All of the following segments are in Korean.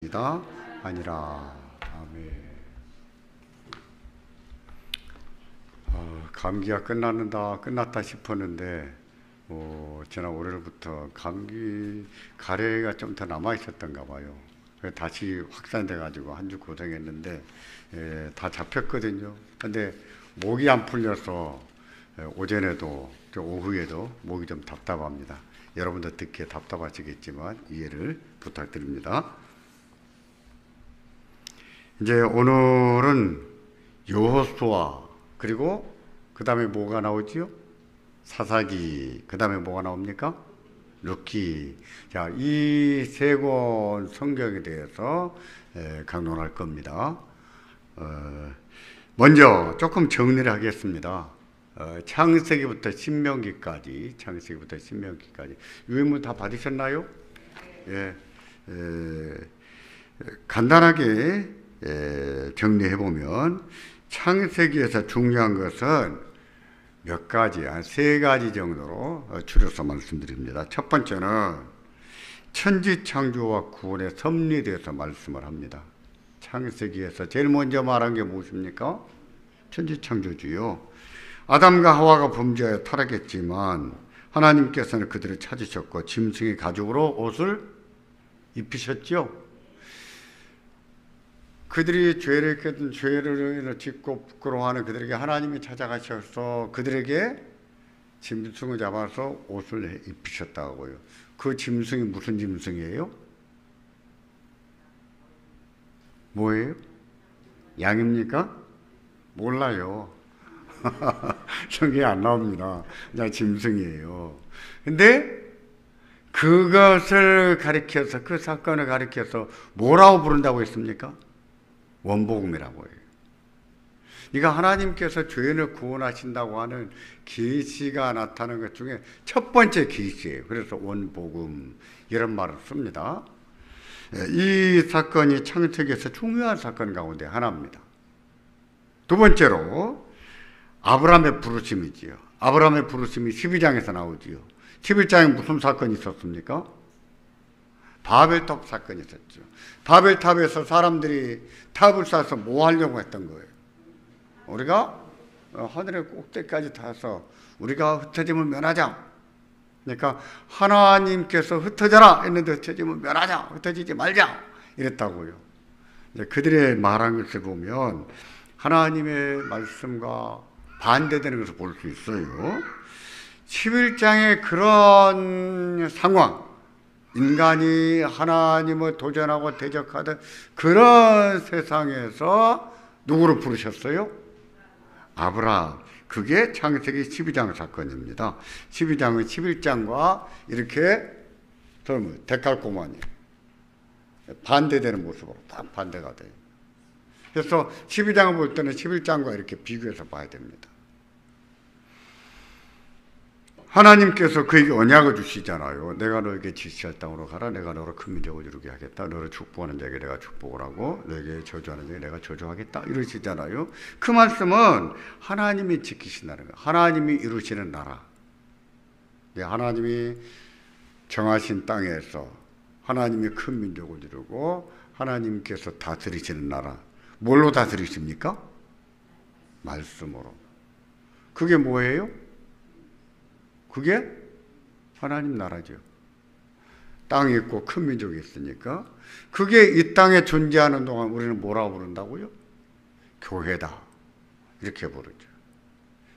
이다 아니라. 아멘. 감기가 끝났다 싶었는데 지난 월요일부터 감기 가래가 좀 더 남아 있었던가 봐요. 다시 확산돼 가지고 한 주 고생했는데 다 잡혔거든요. 근데 목이 안 풀려서 오전에도 오후에도 목이 좀 답답합니다. 여러분도 듣기에 답답하시겠지만 이해를 부탁드립니다. 이제 오늘은 여호수아, 그리고 그 다음에 뭐가 나오지요? 사사기. 그 다음에 뭐가 나옵니까? 룻기. 자, 이 세 권 성경에 대해서 강론할 겁니다. 먼저 조금 정리를 하겠습니다. 창세기부터 신명기까지, 유인문 다 받으셨나요? 예. 간단하게 정리해보면 창세기에서 중요한 것은 몇 가지, 한 세 가지 정도로 줄여서 말씀드립니다. 첫 번째는 천지창조와 구원의 섭리에 대해서 말씀을 합니다. 창세기에서 제일 먼저 말한 게 무엇입니까? 천지창조주요. 아담과 하와가 범죄하여 타락했지만 하나님께서는 그들을 찾으셨고 짐승의 가죽으로 옷을 입히셨죠. 그들이 죄를 짓고 부끄러워하는 그들에게 하나님이 찾아가셔서 그들에게 짐승을 잡아서 옷을 입히셨다고요. 그 짐승이 무슨 짐승이에요? 뭐예요? 양입니까? 몰라요. 성경에 안 나옵니다. 그냥 짐승이에요. 근데 그것을 가리켜서, 그 사건을 가리켜서 뭐라고 부른다고 했습니까? 원복음이라고 해요. 그러니까 하나님께서 죄인을 구원하신다고 하는 계시가 나타나는 것 중에 첫 번째 계시예요. 그래서 원복음 이런 말을 씁니다. 이 사건이 창세기에서 중요한 사건 가운데 하나입니다. 두 번째로 아브라함의 부르심이지요. 아브라함의 부르심이 12장에서 나오지요. 11장에 무슨 사건이 있었습니까? 바벨탑 사건이 있었죠. 바벨탑에서 사람들이 탑을 쌓아서 뭐 하려고 했던 거예요? 우리가 하늘의 꼭대기까지 타서 우리가 흩어짐을 면하자. 그러니까 하나님께서 흩어져라 했는데 흩어짐을 면하자, 흩어지지 말자 이랬다고요. 그들의 말한 것을 보면 하나님의 말씀과 반대되는 것을 볼 수 있어요. 11장의 그런 상황, 인간이 하나님을 도전하고 대적하던 그런 세상에서 누구를 부르셨어요? 아브라함. 그게 창세기 12장 사건입니다. 12장은 11장과 이렇게 데칼코마니 반대되는 모습으로 딱 반대가 돼요. 그래서 12장을 볼 때는 11장과 이렇게 비교해서 봐야 됩니다. 하나님께서 그에게 언약을 주시잖아요. 내가 너에게 지시할 땅으로 가라. 내가 너를 큰 민족을 이루게 하겠다. 너를 축복하는 자에게 내가 축복을 하고 너에게 저주하는 자에게 내가 저주하겠다. 이러시잖아요. 그 말씀은 하나님이 지키신다는 거예요. 하나님이 이루시는 나라. 하나님이 정하신 땅에서 하나님이 큰 민족을 이루고 하나님께서 다스리시는 나라. 뭘로 다스리십니까? 말씀으로. 그게 뭐예요? 그게 하나님 나라죠. 땅이 있고 큰 민족이 있으니까 그게 이 땅에 존재하는 동안 우리는 뭐라고 부른다고요? 교회다. 이렇게 부르죠.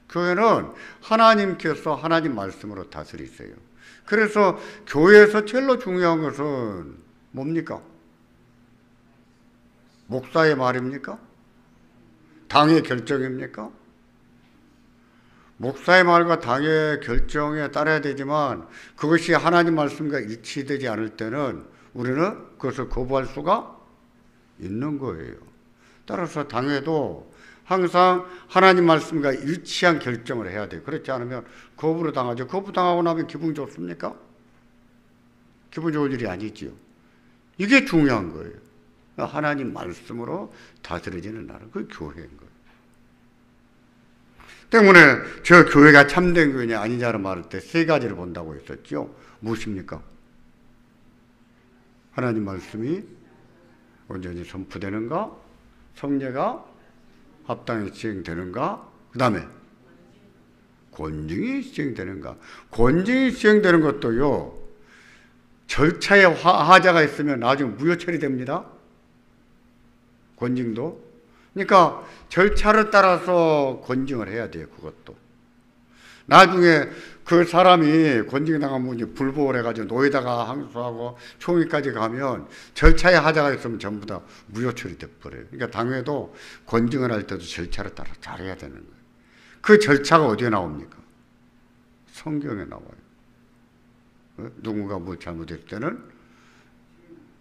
교회는 하나님께서 하나님 말씀으로 다스리세요. 그래서 교회에서 제일 중요한 것은 뭡니까? 목사의 말입니까? 당의 결정입니까? 목사의 말과 당의 결정에 따라야 되지만 그것이 하나님 말씀과 일치되지 않을 때는 우리는 그것을 거부할 수가 있는 거예요. 따라서 당회도 항상 하나님 말씀과 일치한 결정을 해야 돼요. 그렇지 않으면 거부를 당하죠. 거부당하고 나면 기분 좋습니까? 기분 좋은 일이 아니지요. 이게 중요한 거예요. 하나님 말씀으로 다스려지는 나라, 그게 교회인 거예요. 때문에 저 교회가 참된 교회냐 아니냐를 말할 때 세 가지를 본다고 했었죠. 무엇입니까? 하나님 말씀이 온전히 선포되는가? 성례가 합당히 시행되는가? 그 다음에 권징이 시행되는가? 권징이 시행되는 것도요, 절차에 하자가 있으면 나중에 무효 처리됩니다. 권징도. 그러니까 절차를 따라서 권징을 해야 돼요. 그것도. 나중에 그 사람이 권징 당하면 불복을 해가지고 노예다가 항소하고 총위까지 가면 절차에 하자가 있으면 전부 다 무효 처리돼 버려요. 그러니까 당회도 권징을 할 때도 절차를 따라 잘해야 되는 거예요. 그 절차가 어디에 나옵니까? 성경에 나와요. 누군가 뭐 잘못했을 때는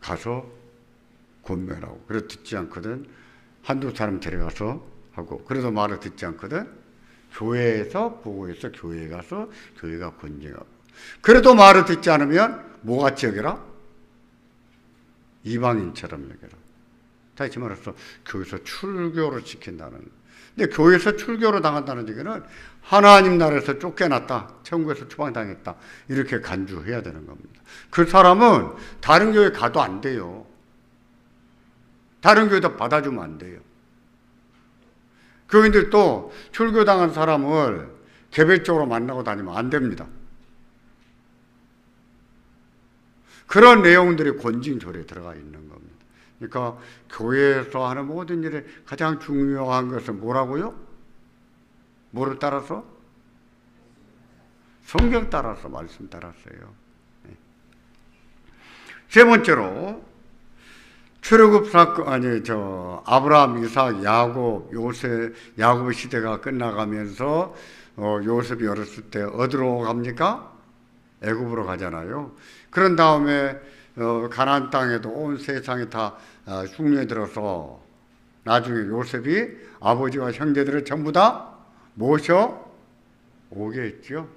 가서 권면하고, 그래도 듣지 않거든 한두 사람 데려가서 하고, 그래도 말을 듣지 않거든 교회에서 보고해서 교회에 가서 교회가 권징하고, 그래도 말을 듣지 않으면 뭐같이 여겨라? 이방인처럼 여겨라. 다시 말해서 교회에서 출교를 시킨다는. 근데 교회에서 출교를 당한다는 얘기는 하나님 나라에서 쫓겨났다, 천국에서 추방당했다, 이렇게 간주해야 되는 겁니다. 그 사람은 다른 교회 가도 안 돼요. 다른 교회도 받아주면 안 돼요. 교인들도 출교당한 사람을 개별적으로 만나고 다니면 안 됩니다. 그런 내용들이 권징조례에 들어가 있는 겁니다. 그러니까 교회에서 하는 모든 일에 가장 중요한 것은 뭐라고요? 뭐를 따라서? 성경 따라서, 말씀 따라서요. 세 번째로 출애굽 사건, 아브라함, 이삭, 야곱, 요셉, 야곱의 시대가 끝나가면서 요셉이 어렸을 때 어디로 갑니까? 애굽으로 가잖아요. 그런 다음에 가나안 땅에도 온 세상에 다 흉년이 들어서 나중에 요셉이 아버지와 형제들을 전부 다 모셔 오게 했죠.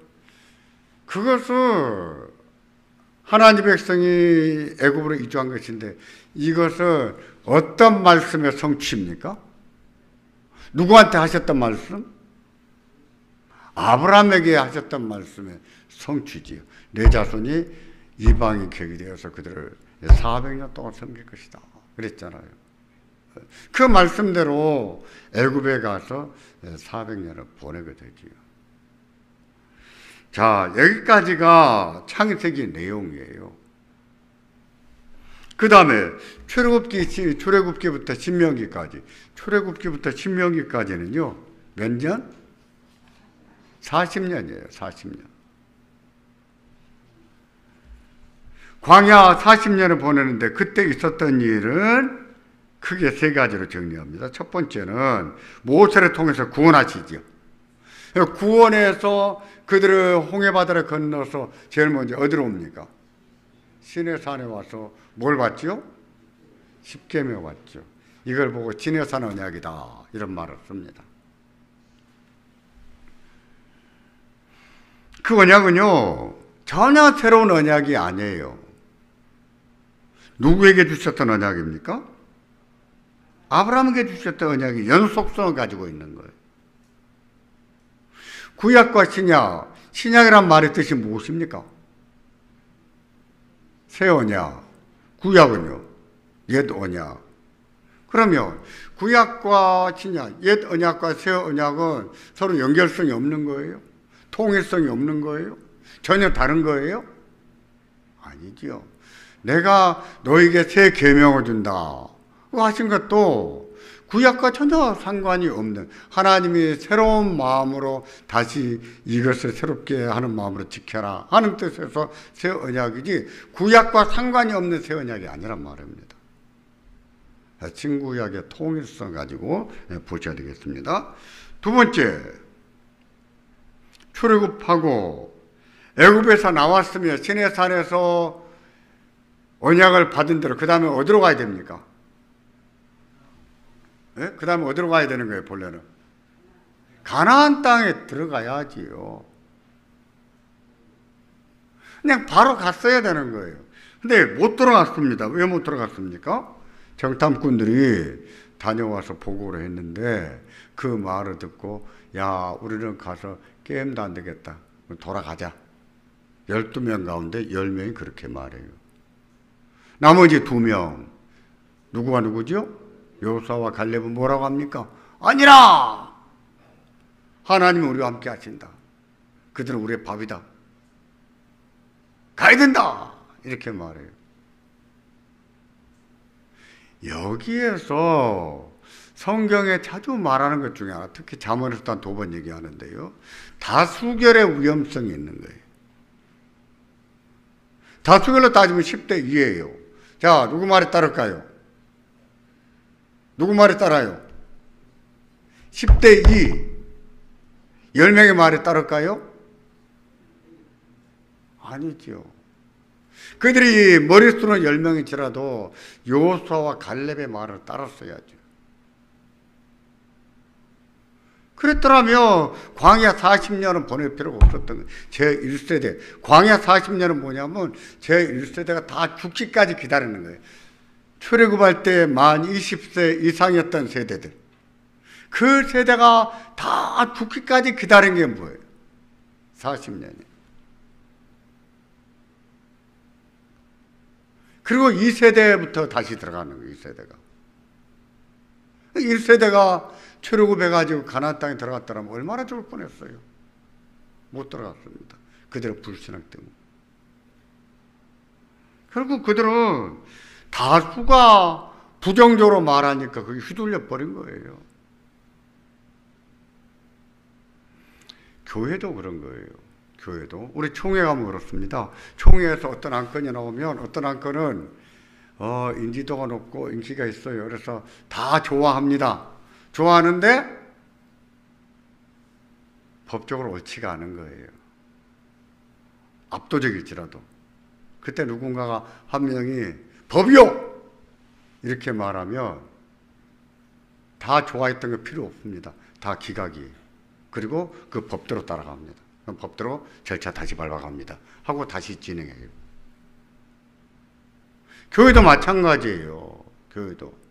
그것을 하나님 백성이 애굽으로 이주한 것인데, 이것은 어떤 말씀의 성취입니까? 누구한테 하셨던 말씀? 아브라함에게 하셨던 말씀의 성취지요. 내 자손이 이방인 객이 되어서 그들을 400년 동안 섬길 것이다 그랬잖아요. 그 말씀대로 애굽에 가서 400년을 보내게 되지요. 자, 여기까지가 창세기 내용이에요. 그 다음에 출애굽기부터 신명기까지, 출애굽기부터 신명기까지는요 몇 년? 40년이에요. 40년. 광야 40년을 보내는데 그때 있었던 일은 크게 세 가지로 정리합니다. 첫 번째는 모세를 통해서 구원하시죠. 구원해서 그들을 홍해바다를 건너서 제일 먼저 어디로 옵니까? 시내산에 와서 뭘 받죠? 십계명 받죠. 이걸 보고 시내산 언약이다 이런 말을 씁니다. 그 언약은요 전혀 새로운 언약이 아니에요. 누구에게 주셨던 언약입니까? 아브라함에게 주셨던 언약이 연속성을 가지고 있는 거예요. 구약과 신약, 신약이란 말의 뜻이 무엇입니까? 새 언약, 구약은요 옛 언약. 그러면 구약과 신약, 옛 언약과 새 언약은 서로 연결성이 없는 거예요? 통일성이 없는 거예요? 전혀 다른 거예요? 아니지요. 내가 너에게 새 계명을 준다 하신 것도 구약과 전혀 상관이 없는, 하나님이 새로운 마음으로 다시 이것을 새롭게 하는 마음으로 지켜라 하는 뜻에서 새 언약이지 구약과 상관이 없는 새 언약이 아니란 말입니다. 신구약의 통일성 가지고 보셔야 되겠습니다. 두 번째, 출애굽하고 애굽에서 나왔으며 시내산에서 언약을 받은 대로 그 다음에 어디로 가야 됩니까? 네? 그 다음에 어디로 가야 되는 거예요? 본래는 가나안 땅에 들어가야지요. 그냥 바로 갔어야 되는 거예요. 근데 못 들어갔습니다. 왜 못 들어갔습니까? 정탐꾼들이 다녀와서 보고를 했는데 그 말을 듣고 야 우리는 가서 게임도 안 되겠다, 돌아가자. 12명 가운데 10명이 그렇게 말해요. 나머지 2명 누구와 누구죠? 여호수아와 갈렙은 뭐라고 합니까? 아니라 하나님이 우리와 함께 하신다. 그들은 우리의 밥이다. 가야 된다. 이렇게 말해요. 여기에서 성경에 자주 말하는 것 중에 하나, 특히 잠언에서 한 2번 얘기하는데요. 다수결의 위험성이 있는 거예요. 다수결로 따지면 10대 2예요. 자, 누구 말에 따를까요? 누구 말에 따라요? 10대 2. 10명의 말에 따를까요? 아니죠. 그들이 머릿수는 10명일지라도 여호수아와 갈렙의 말을 따랐어야죠. 그랬더라면 광야 40년은 보낼 필요가 없었던 거예요. 제1세대. 광야 40년은 뭐냐면 제1세대가 다 죽기까지 기다리는 거예요. 출애굽할 때 만 20세 이상이었던 세대들. 그 세대가 다 죽기까지 기다린 게 뭐예요? 40년이에요. 그리고 2세대부터 다시 들어가는 거예요. 2세대가. 1세대가 출애굽해가지고 가나안 땅에 들어갔더라면 얼마나 좋을 뻔했어요. 못 들어갔습니다. 그들의 불신앙 때문에. 결국 그들은 다수가 부정적으로 말하니까 그게 휘둘려 버린 거예요. 교회도 그런 거예요. 교회도. 우리 총회 가면 그렇습니다. 총회에서 어떤 안건이 나오면 어떤 안건은 인지도가 높고 인기가 있어요. 그래서 다 좋아합니다. 좋아하는데 법적으로 옳지가 않은 거예요. 압도적일지라도. 그때 누군가가 한 명이 법이요! 이렇게 말하면 다 좋아했던 거 필요 없습니다. 다 기각이에요. 그리고 그 법대로 따라갑니다. 그럼 법대로 절차 다시 밟아갑니다. 하고 다시 진행해요. 교회도 마찬가지예요. 교회도.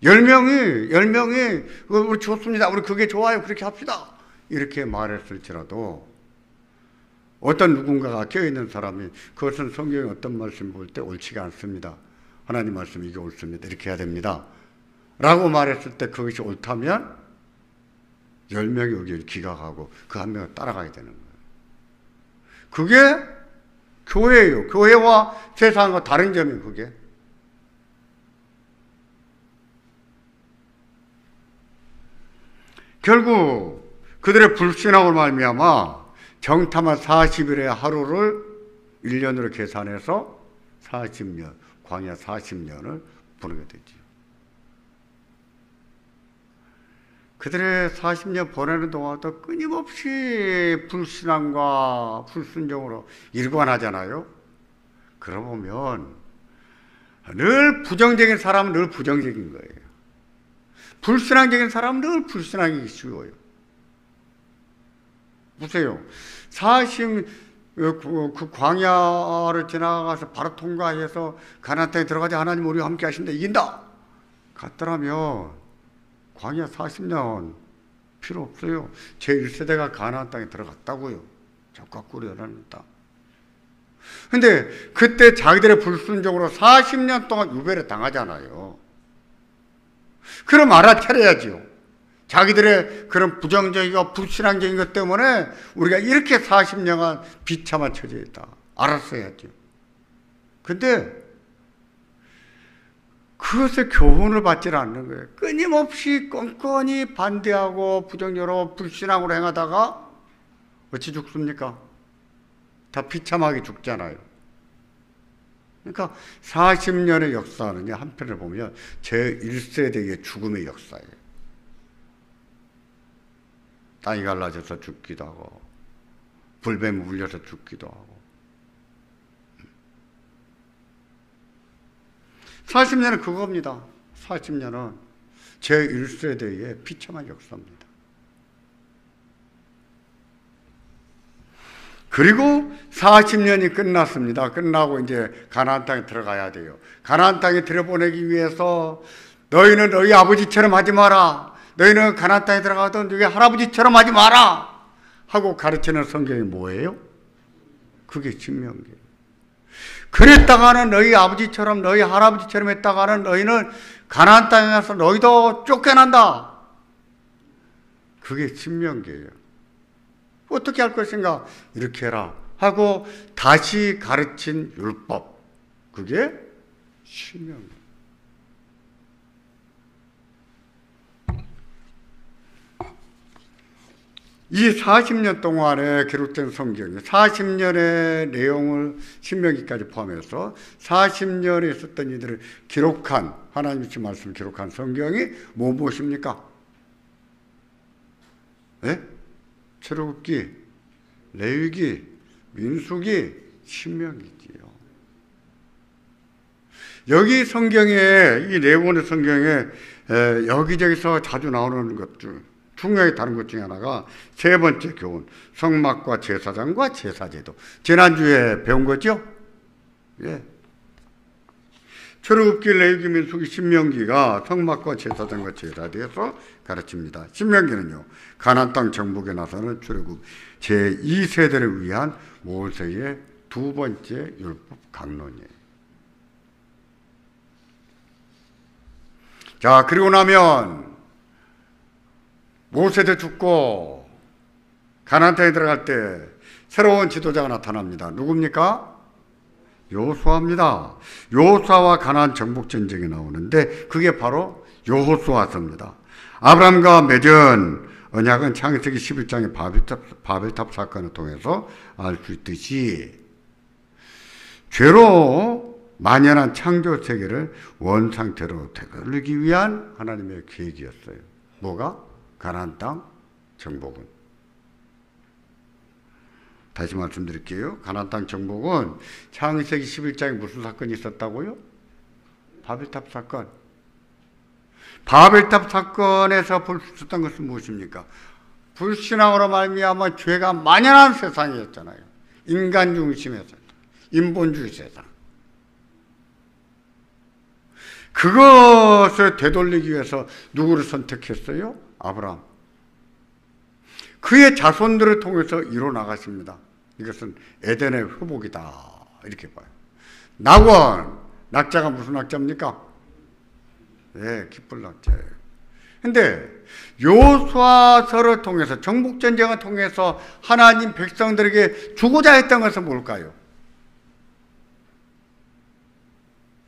10명이 우리 좋습니다. 우리 그게 좋아요. 그렇게 합시다. 이렇게 말했을지라도 어떤 누군가가 껴있는 사람이 그것은 성경에 어떤 말씀 볼 때 옳지가 않습니다. 하나님 말씀이 이게 옳습니다. 이렇게 해야 됩니다. 라고 말했을 때 그것이 옳다면 10명이 여기를 기각하고 그 한 명을 따라가야 되는 거예요. 그게 교회예요. 교회와 세상과 다른 점이 그게. 결국 그들의 불신앙으로 말미암아 정탐한 40일의 하루를 1년으로 계산해서 40년, 광야 40년을 보내게 되죠. 그들의 40년 보내는 동안도 끊임없이 불신앙과 불순종으로 일관하잖아요. 그러고 보면 늘 부정적인 사람은 늘 부정적인 거예요. 불신앙적인 사람은 늘 불신앙이기 쉬워요. 보세요. 그 광야를 지나가서 바로 통과해서 가나안 땅에 들어가자. 하나님 우리와 함께 하신다. 이긴다. 갔더라면 광야 40년 필요 없어요. 제1세대가 가나안 땅에 들어갔다고요. 적과 꿀이 흐르는 땅. 근데 그때 자기들의 불순종으로 40년 동안 유배를 당하잖아요. 그럼 알아차려야지요. 자기들의 그런 부정적이고 불신앙적인 것 때문에 우리가 이렇게 40년간 비참한 처지에 있다. 알았어야죠. 근데 그것의 교훈을 받지 않는 거예요. 끊임없이 껌껌이 반대하고 부정적으로 불신앙으로 행하다가 어찌 죽습니까? 다 비참하게 죽잖아요. 그러니까 40년의 역사는 한편을 보면 제1세대의 죽음의 역사예요. 땅이 갈라져서 죽기도 하고 불뱀 물려서 죽기도 하고 40년은 그겁니다. 40년은 제1세대의 비참한 역사입니다. 그리고 40년이 끝났습니다. 끝나고 이제 가나안 땅에 들어가야 돼요. 가나안 땅에 들여보내기 위해서 너희는 너희 아버지처럼 하지 마라. 너희는 가나안 땅에 들어가던 너희 할아버지처럼 하지 마라. 하고 가르치는 성경이 뭐예요? 그게 신명기예요. 그랬다가는 너희 아버지처럼 너희 할아버지처럼 했다가는 너희는 가나안 땅에 가서 너희도 쫓겨난다. 그게 신명기예요. 어떻게 할 것인가? 이렇게 해라 하고 다시 가르친 율법. 그게 신명기. 이 40년 동안에 기록된 성경, 40년의 내용을 신명기까지 포함해서 40년에 있었던 이들을 기록한, 하나님의 말씀을 기록한 성경이 무엇입니까? 네? 출애굽기, 레위기, 민수기, 신명기지요. 여기 성경에, 이 네 권의 성경에 여기저기서 자주 나오는 것 중 중요하게 다른 것 중에 하나가 세 번째 교훈, 성막과 제사장과 제사제도. 지난주에 배운 거죠? 예. 출애굽기, 레위기, 민수기, 신명기가 성막과 제사장과 제사에 대해서 가르칩니다. 신명기는요, 가나안 땅 정복에 나서는 출애굽 제2세대를 위한 모세의 두 번째 율법 강론이에요. 자, 그리고 나면 모세도 죽고 가나안 땅에 들어갈 때 새로운 지도자가 나타납니다. 누굽니까? 여호수아입니다. 여호수아와 가나안 정복 전쟁이 나오는데 그게 바로 여호수아서입니다. 아브라함과 맺은 언약은 창세기 11장의 바벨탑 사건을 통해서 알 수 있듯이 죄로 만연한 창조 세계를 원상태로 되돌리기 위한 하나님의 계획이었어요. 뭐가? 가나안 땅 정복은. 다시 말씀드릴게요. 가나안 땅 정복은 창세기 11장에 무슨 사건이 있었다고요? 바벨탑 사건. 바벨탑 사건에서 볼 수 있었던 것은 무엇입니까? 불신앙으로 말미암아 죄가 만연한 세상이었잖아요. 인간 중심의 세상, 인본주의 세상. 그것을 되돌리기 위해서 누구를 선택했어요? 아브라함. 그의 자손들을 통해서 이뤄나갔습니다. 이것은 에덴의 회복이다. 이렇게 봐요. 낙원, 낙자가 무슨 낙자입니까? 네, 기쁠 낙자예요. 근데 여호수아서를 통해서, 정복전쟁을 통해서 하나님 백성들에게 주고자 했던 것은 뭘까요?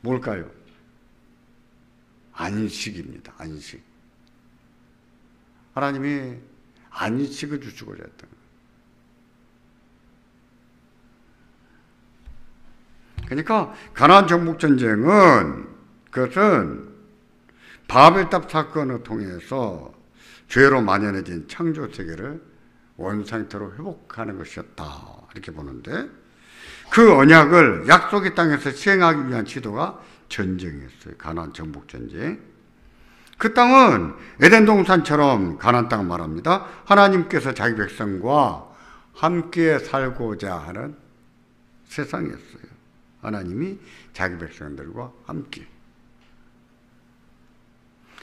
뭘까요? 안식입니다. 안식. 하나님이 안식을 주시고자 했던 거예요. 그러니까 가나안 정복 전쟁은, 그것은 바벨탑 사건을 통해서 죄로 만연해진 창조 세계를 원상태로 회복하는 것이었다. 이렇게 보는데, 그 언약을 약속의 땅에서 시행하기 위한 지도가 전쟁이었어요. 가나안 정복 전쟁. 그 땅은 에덴 동산처럼 가나안 땅을 말합니다. 하나님께서 자기 백성과 함께 살고자 하는 세상이었어요. 하나님이 자기 백성들과 함께.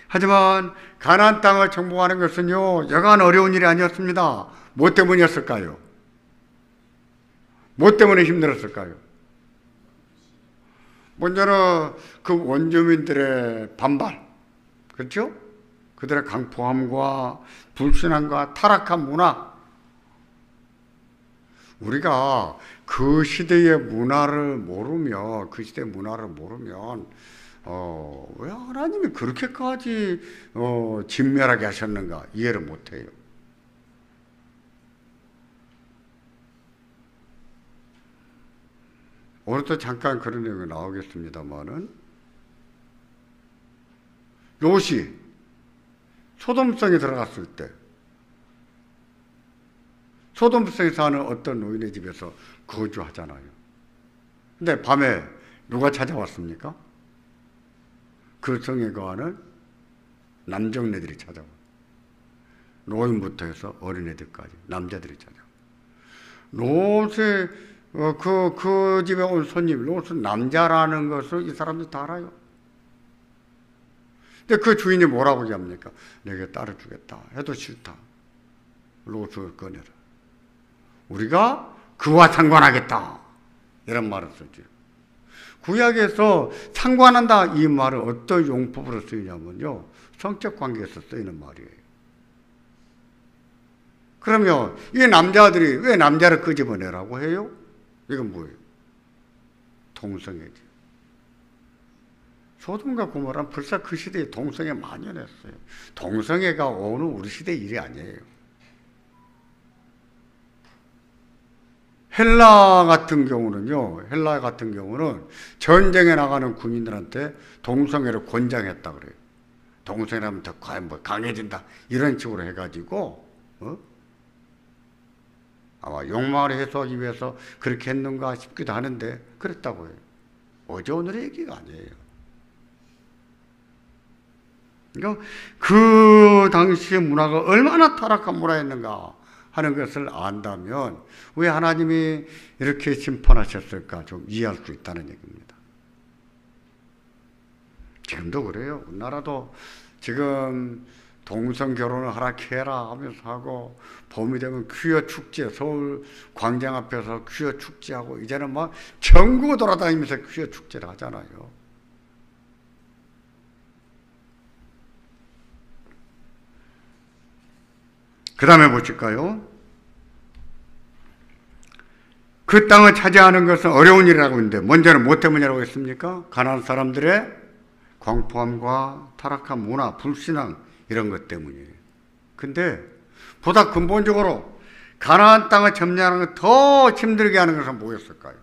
하지만 가나안 땅을 정복하는 것은요, 여간 어려운 일이 아니었습니다. 뭐 때문이었을까요? 뭐 때문에 힘들었을까요? 먼저는 그 원주민들의 반발, 그렇죠? 그들의 강포함과 불신함과 타락한 문화. 우리가 그 시대의 문화를 모르면, 왜 하나님이 그렇게까지 진멸하게 하셨는가 이해를 못해요. 오늘도 잠깐 그런 내용이 나오겠습니다만은, 롯이 소돔성에 들어갔을 때 소돔성에 사는 어떤 노인의 집에서 거주하잖아요. 근데 밤에 누가 찾아왔습니까? 그 성에 거하는 남정네들이 찾아와. 노인부터 해서 어린애들까지 남자들이 찾아와. 롯의 그 집에 온 손님, 롯은 남자라는 것을 이 사람들이 다 알아요. 근데 그 주인이 뭐라고 얘기합니까? 내게 딸을 주겠다 해도 싫다. 롯을 꺼내라. 우리가 그와 상관하겠다. 이런 말을 쓰죠. 구약에서 상관한다 이 말은 어떤 용법으로 쓰이냐면요. 성적 관계에서 쓰이는 말이에요. 그러면 이 남자들이 왜 남자를 끄집어내라고 해요? 이건 뭐예요? 동성애지. 소돔과 고모라는 벌써 그 시대에 동성애 만연했어요. 동성애가 오는 우리 시대 일이 아니에요. 헬라 같은 경우는 전쟁에 나가는 군인들한테 동성애를 권장했다 그래요. 동성애라면 더 과연 뭐 강해진다 이런 식으로 해가지고 아마 욕망을 해소하기 위해서 그렇게 했는가 싶기도 하는데 그랬다고 해요. 어제 오늘의 얘기가 아니에요. 그러니까 그 당시의 문화가 얼마나 타락한 문화였는가 하는 것을 안다면 왜 하나님이 이렇게 심판하셨을까 좀 이해할 수 있다는 얘기입니다. 지금도 그래요. 우리나라도 지금 동성 결혼을 하락해라 하면서 하고 봄이 되면 퀴어 축제, 서울 광장 앞에서 퀴어 축제하고 이제는 막 전국 돌아다니면서 퀴어 축제를 하잖아요. 그 다음에 보실까요? 그 땅을 차지하는 것은 어려운 일이라고 했는데 먼저는 뭐 때문이라고 했습니까? 가나안 사람들의 광포함과 타락한 문화, 불신앙 이런 것 때문이에요. 근데 보다 근본적으로 가나안 땅을 점령하는 것 더 힘들게 하는 것은 뭐였을까요?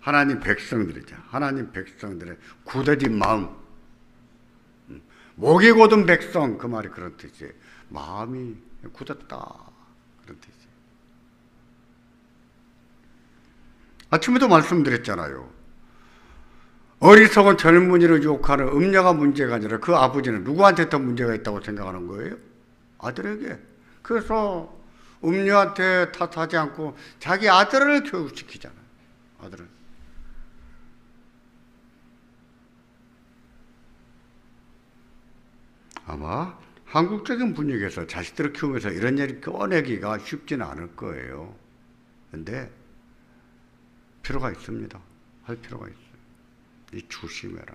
하나님 백성들이죠. 하나님 백성들의 굳어진 마음. 목이 곧은 백성 그 말이 그런 뜻이에요. 마음이 굳었다 그런 뜻이에요. 아침에도 말씀드렸잖아요. 어리석은 젊은이를 유혹하는 음녀가 문제가 아니라 그 아버지는 누구한테 더 문제가 있다고 생각하는 거예요? 아들에게. 그래서 음녀한테 탓하지 않고 자기 아들을 교육시키잖아요. 아들을. 아마 한국적인 분위기에서 자식들을 키우면서 이런 얘기 꺼내기가 쉽지는 않을 거예요. 그런데 필요가 있습니다. 할 필요가 있어요. 이 조심해라.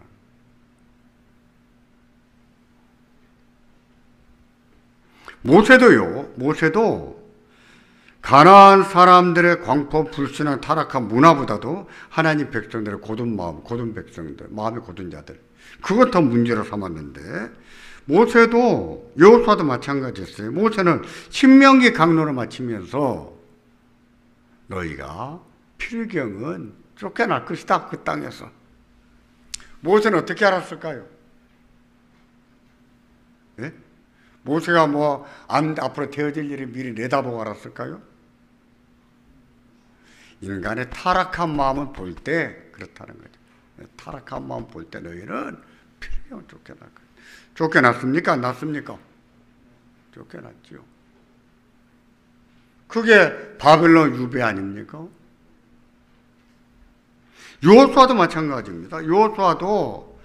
모세도 가나안 사람들의 광포 불신앙 타락한 문화보다도 하나님 백성들의 곧은 마음, 곧은 백성들, 마음이 곧은 자들 그것 더 문제로 삼았는데 모세도 여호수아도 마찬가지였어요. 모세는 신명기 강론을 마치면서 너희가 필경은 쫓겨날 것이다. 그 땅에서. 모세는 어떻게 알았을까요? 네? 모세가 앞으로 되어질 일을 미리 내다보고 알았을까요? 인간의 타락한 마음을 볼 때 그렇다는 거죠. 타락한 마음 볼 때 너희는 필경은 쫓겨날 거야. 쫓겨났습니까? 안 났습니까? 쫓겨났죠. 그게 바벨론 유배 아닙니까? 여호수아도 마찬가지입니다. 여호수아도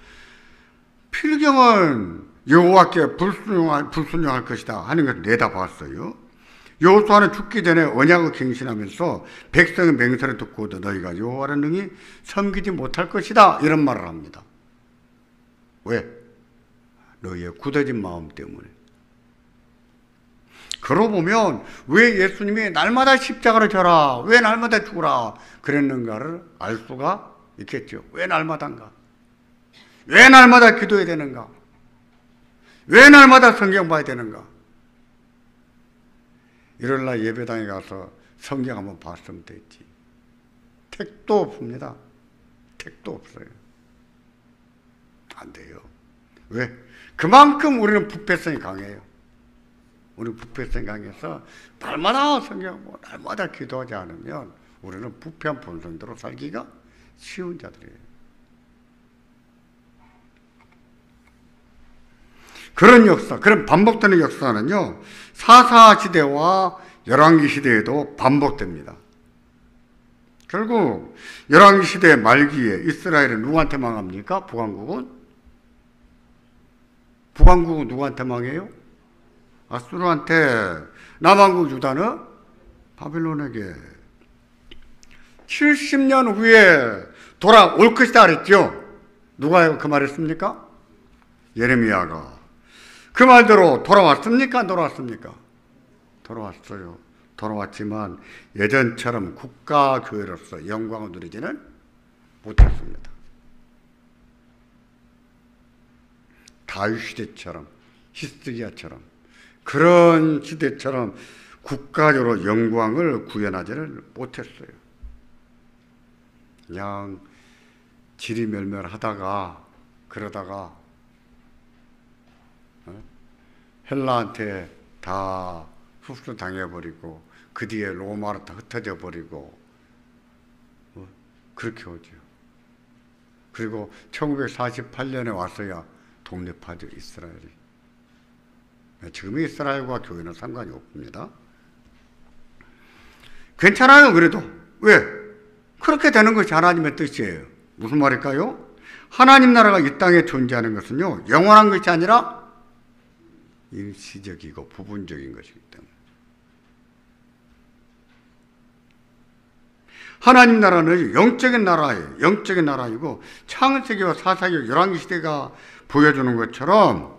필경은 여호와께 불순종할 것이다 하는 것을 내다봤어요. 여호수아는 죽기 전에 언약을 갱신하면서 백성의 맹세를 듣고도 너희가 여호와를 능히 섬기지 못할 것이다 이런 말을 합니다. 왜? 너희의 굳어진 마음 때문에. 그러고 보면 왜 예수님이 날마다 십자가를 져라, 왜 날마다 죽으라 그랬는가를 알 수가 있겠죠. 왜 날마다인가? 왜 날마다 기도해야 되는가? 왜 날마다 성경 봐야 되는가? 일요일날 예배당에 가서 성경 한번 봤으면 됐지. 택도 없습니다. 택도 없어요. 안 돼요. 왜? 그만큼 우리는 부패성이 강해요. 우리 부패성이 강해서 날마다 성경 보고 날마다 기도하지 않으면 우리는 부패한 본성대로 살기가 쉬운 자들이에요. 그런 역사, 그런 반복되는 역사는요, 사사시대와 열왕기 시대에도 반복됩니다. 결국 열왕기 시대 말기에 이스라엘은 누구한테 망합니까? 북왕국은 누구한테 망해요? 아수르한테. 남왕국 유다는 바빌론에게. 70년 후에 돌아올 것이다 그랬죠. 누가 그 말했습니까? 예레미야가. 그 말대로 돌아왔습니까? 안 돌아왔습니까? 돌아왔어요. 돌아왔지만 예전처럼 국가교회로서 영광을 누리지는 못했습니다. 다윗 시대처럼, 히스기야처럼 그런 시대처럼 국가적으로 영광을 구현하지를 못했어요. 그냥 지리멸멸하다가 그러다가 헬라한테 다 흡수당해버리고 그 뒤에 로마로 다 흩어져 버리고 그렇게 오죠. 그리고 1948년에 와서야 독립하죠, 이스라엘이. 지금의 이스라엘과 교회는 상관이 없습니다. 괜찮아요, 그래도. 왜? 그렇게 되는 것이 하나님의 뜻이에요. 무슨 말일까요? 하나님 나라가 이 땅에 존재하는 것은요, 영원한 것이 아니라 일시적이고 부분적인 것이기 때문에. 하나님 나라는 영적인 나라예요. 영적인 나라이고 창세기와 사사기, 열왕기 시대가 보여주는 것처럼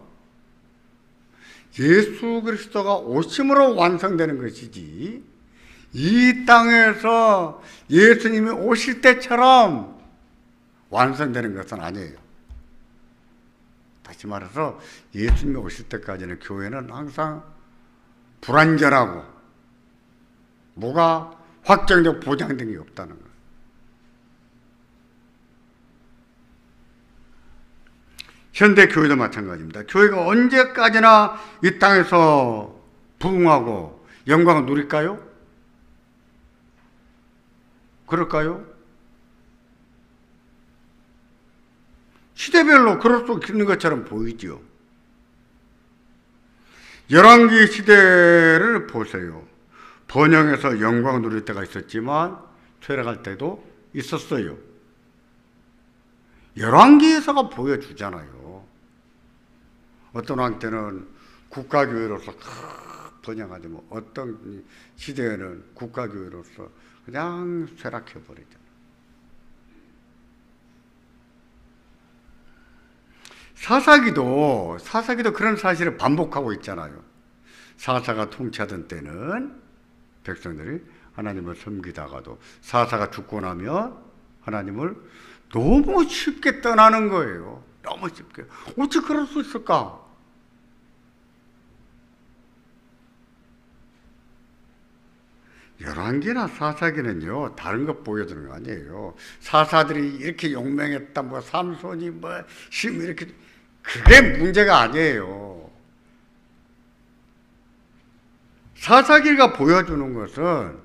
예수 그리스도가 오심으로 완성되는 것이지 이 땅에서 예수님이 오실 때처럼 완성되는 것은 아니에요. 다시 말해서 예수님이 오실 때까지는 교회는 항상 불완전하고 뭐가 확정적 보장된 게 없다는 거예요. 현대 교회도 마찬가지입니다. 교회가 언제까지나 이 땅에서 부흥하고 영광을 누릴까요? 그럴까요? 시대별로 그럴 수 있는 것처럼 보이죠. 열왕기 시대를 보세요. 번영해서 영광을 누릴 때가 있었지만 퇴락할 때도 있었어요. 열왕기에서가 보여주잖아요. 어떤 왕 때는 국가교회로서 번영하지 뭐 어떤 시대에는 국가교회로서 그냥 쇠락해버리잖아요. 사사기도 그런 사실을 반복하고 있잖아요. 사사가 통치하던 때는 백성들이 하나님을 섬기다가도 사사가 죽고 나면 하나님을 너무 쉽게 떠나는 거예요. 너무 쉽게. 어찌 그럴 수 있을까? 열왕기나 사사기는요, 다른 것 보여주는 거 아니에요. 사사들이 이렇게 용맹했다, 뭐, 삼손이 뭐, 힘 이렇게, 그게 문제가 아니에요. 사사기가 보여주는 것은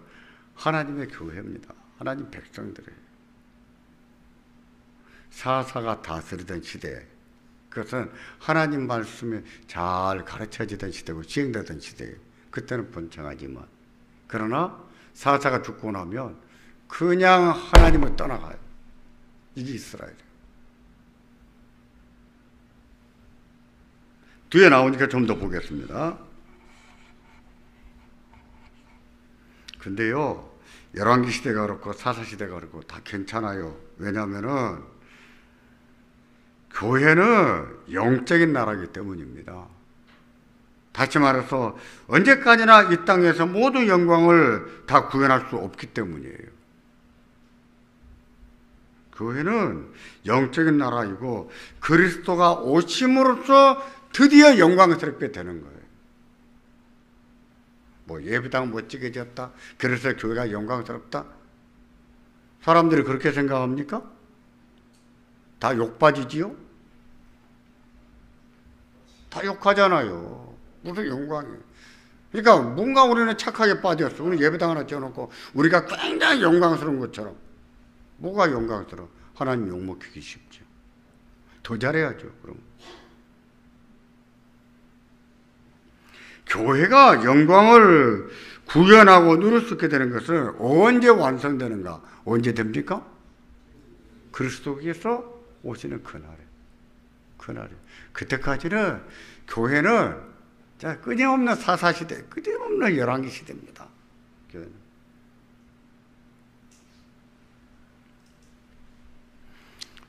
하나님의 교회입니다. 하나님 백성들이에요. 사사가 다스리던 시대, 그것은 하나님 말씀이 잘 가르쳐지던 시대고 시행되던 시대예요. 그때는 번창하지만. 그러나 사사가 죽고 나면 그냥 하나님을 떠나가요. 이게 이스라엘이에요. 뒤에 나오니까 좀 더 보겠습니다. 근데요, 열왕기 시대가 그렇고 사사 시대가 그렇고 다 괜찮아요. 왜냐하면은 교회는 영적인 나라이기 때문입니다. 다시 말해서 언제까지나 이 땅에서 모든 영광을 다 구현할 수 없기 때문이에요. 교회는 영적인 나라이고 그리스도가 오심으로써 드디어 영광스럽게 되는 거예요. 뭐 예배당 멋지게 지었다, 그래서 교회가 영광스럽다? 사람들이 그렇게 생각합니까? 다 욕받이지요? 다 욕하잖아요. 무슨 영광이에요. 그러니까 뭔가 우리는 착하게 빠졌어. 우리 예배당 하나 지어놓고 우리가 굉장히 영광스러운 것처럼. 뭐가 영광스러워? 하나님 욕먹히기 쉽죠. 더 잘해야죠, 그럼. 교회가 영광을 구현하고 누릴 수 있게 되는 것은 언제 완성되는가? 언제 됩니까? 그리스도께서 오시는 그날에. 그때까지는 교회는 끊임없는 사사시대, 끊임없는 열왕기 시대입니다. 교회는.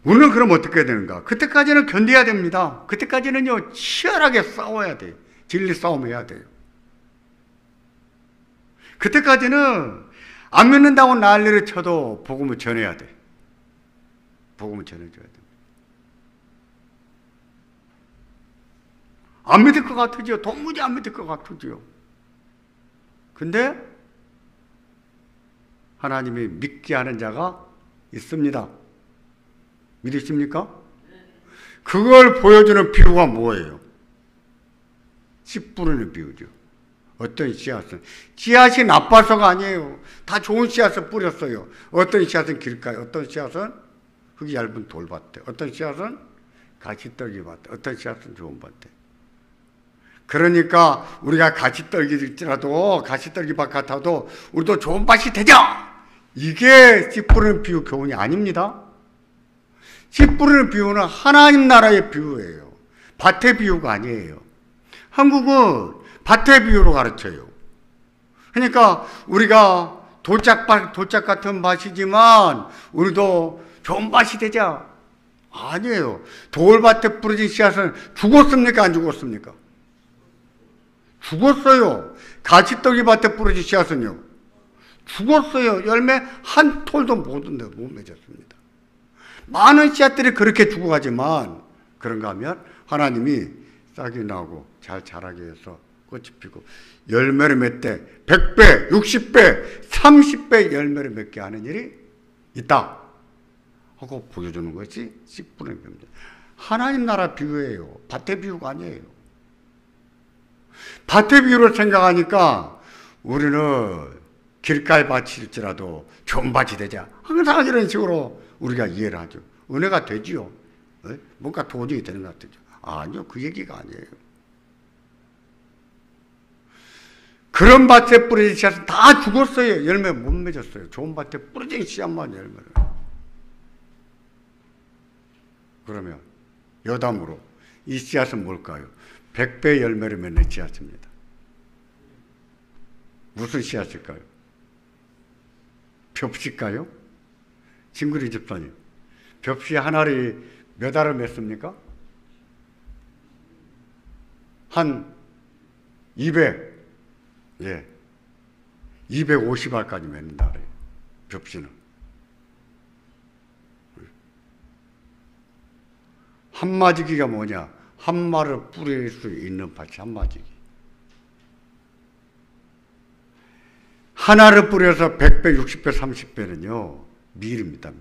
우리는 그럼 어떻게 되는가? 그때까지는 견뎌야 됩니다. 그때까지는요, 치열하게 싸워야 돼요. 진리 싸움 해야 돼요. 그때까지는 안 믿는다고 난리를 쳐도 복음을 전해야 돼. 복음을 전해줘야 돼. 안 믿을 것 같으죠. 도무지 안 믿을 것 같으죠. 근데 하나님이 믿게 하는 자가 있습니다. 믿으십니까? 그걸 보여주는 비유가 뭐예요? 씨 뿌리는 비유죠. 어떤 씨앗은 씨앗이 나빠서가 아니에요. 다 좋은 씨앗을 뿌렸어요. 어떤 씨앗은 길가에, 어떤 씨앗은 흙이 얇은 돌밭에, 어떤 씨앗은 가시떨기 밭에, 어떤 씨앗은 좋은 밭에. 그러니까 우리가 가시떨기일지라도 가시떨기 밭 같아도 우리도 좋은 밭이 되자. 이게 씨 뿌리는 비유 교훈이 아닙니다. 씨 뿌리는 비유는 하나님 나라의 비유예요. 밭의 비유가 아니에요. 한국은 밭의 비유로 가르쳐요. 그러니까 우리가 돌짝 같은 밭이지만 우리도 좋은 밭이 되자. 아니에요. 돌밭에 뿌려진 씨앗은 죽었습니까? 안 죽었습니까? 죽었어요. 가시떨기 밭에 뿌려진 씨앗은요, 죽었어요. 열매 한 톨도 못 맺었습니다. 많은 씨앗들이 그렇게 죽어가지만 그런가 하면 하나님이 싹이 나고 잘 자라게 해서 꽃이 피고 열매를 맺되 100배, 60배, 30배 열매를 맺게 하는 일이 있다 하고 보여주는 것이 씨 뿌리는 비유입니다. 하나님 나라 비유예요. 밭의 비유가 아니에요. 밭의 비유를 생각하니까 우리는 길가에 밭일지라도 좋은 밭이 되자. 항상 이런 식으로 우리가 이해를 하죠. 은혜가 되지요. 뭔가 도저히 되는 것 같죠. 아니요. 그 얘기가 아니에요. 그런 밭에 뿌려진 씨앗은 다 죽었어요. 열매 못 맺었어요. 좋은 밭에 뿌려진 씨앗만 열매를. 그러면 여담으로 이 씨앗은 뭘까요? 100배 열매를 맺는 씨앗입니다. 무슨 씨앗일까요? 벽씨일까요? 진구리 집사님, 벽씨 한 알이 몇 알을 맺습니까? 한 200, 250알까지 맺는다 그래요. 벽씨는. 한마지기가 뭐냐? 한 말을 뿌릴 수 있는 밭이 한마지기. 하나를 뿌려서 100배, 60배, 30배는요, 밀입니다.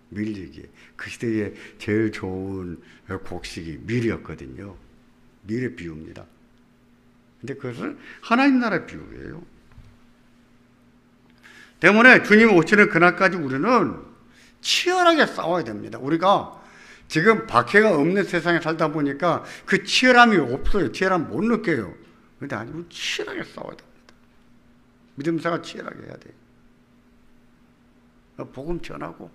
밀리기. 그 시대에 제일 좋은 곡식이 밀이었거든요. 밀의 비유입니다. 근데 그것은 하나님 나라의 비유예요. 때문에 주님 오시는 그날까지 우리는 치열하게 싸워야 됩니다. 우리가 지금 박해가 없는 세상에 살다 보니까 그 치열함이 없어요. 치열함 못 느껴요. 그런데 아니고 치열하게 싸워야 됩니다. 믿음사가 치열하게 해야 돼요. 복음 전하고.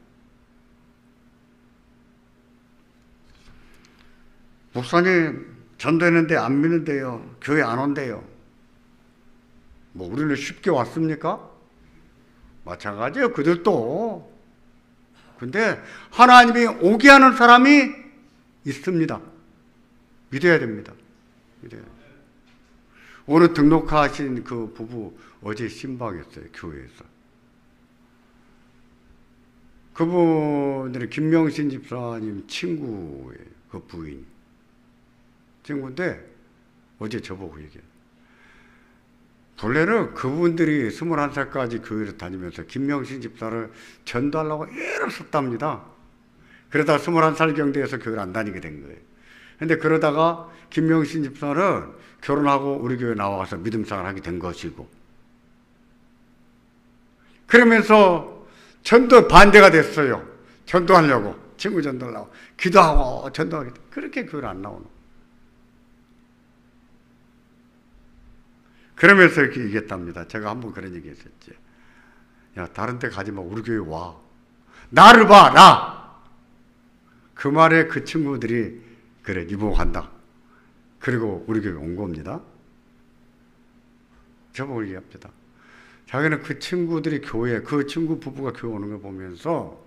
목사님 전도했는데 안 믿는데요. 교회 안 온대요. 뭐 우리는 쉽게 왔습니까? 마찬가지예요. 그들도. 근데 하나님이 오게 하는 사람이 있습니다. 믿어야 됩니다. 믿어야 됩니다. 오늘 등록하신 그 부부 어제 신방했어요. 교회에서. 그분들은 김명신 집사님 친구예요. 그 부인이. 친구인데 어제 저보고 얘기해요. 본래는 그분들이 21살까지 교회를 다니면서 김명신 집사를 전도하려고 애를 썼답니다. 그러다 21살 경대에서 교회를 안 다니게 된 거예요. 근데 그러다가 김명신 집사는 결혼하고 우리 교회 나와서 믿음생활 하게 된 것이고, 그러면서 전도 반대가 됐어요. 전도하려고, 친구 전도하려고 기도하고 전도하게 돼. 그렇게 교회를 안 나오는. 그러면서 이렇게 얘기했답니다. 제가 한번 그런 얘기 했었지. 야, 다른 데 가지 마. 우리 교회 와. 나를 봐, 나! 그 말에 그 친구들이, 그래, 니보고 간다. 그리고 우리 교회 온 겁니다. 저보고 얘기합니다. 자기는 그 친구들이 교회, 그 친구 부부가 교회 오는 걸 보면서,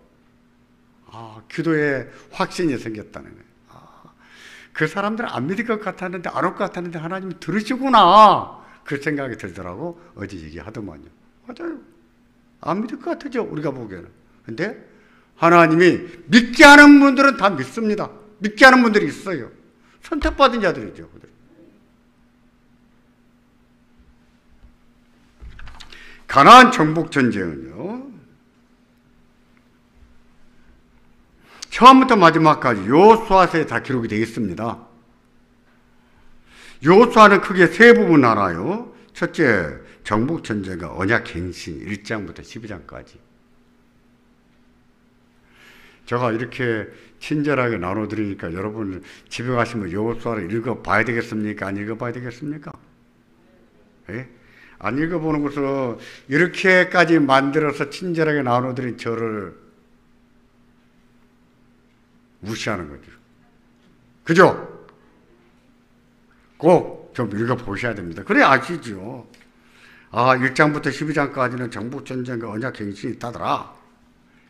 기도에 확신이 생겼다는 거예요. 그 사람들은 안 믿을 것 같았는데, 안 올 것 같았는데, 하나님이 들으시구나. 그 생각이 들더라고. 어제 얘기하더만요. 맞아요. 안 믿을 것 같죠, 우리가 보기에는. 근데 하나님이 믿게 하는 분들은 다 믿습니다. 믿게 하는 분들이 있어요. 선택받은 자들이죠. 가나안 정복 전쟁은요, 처음부터 마지막까지 여호수아서에 다 기록이 되어 있습니다. 여호수아는 크게 세 부분 알아요. 첫째, 정복 전쟁과 언약 갱신 1장부터 12장까지. 제가 이렇게 친절하게 나눠드리니까 여러분 집에 가시면 여호수아를 읽어봐야 되겠습니까? 안 읽어봐야 되겠습니까? 예? 안 읽어보는 것으로 이렇게까지 만들어서 친절하게 나눠드린 저를 무시하는 거죠. 그죠? 꼭 좀 읽어보셔야 됩니다. 그래 아시죠? 1장부터 12장까지는 정복전쟁과 언약갱신이 있다더라.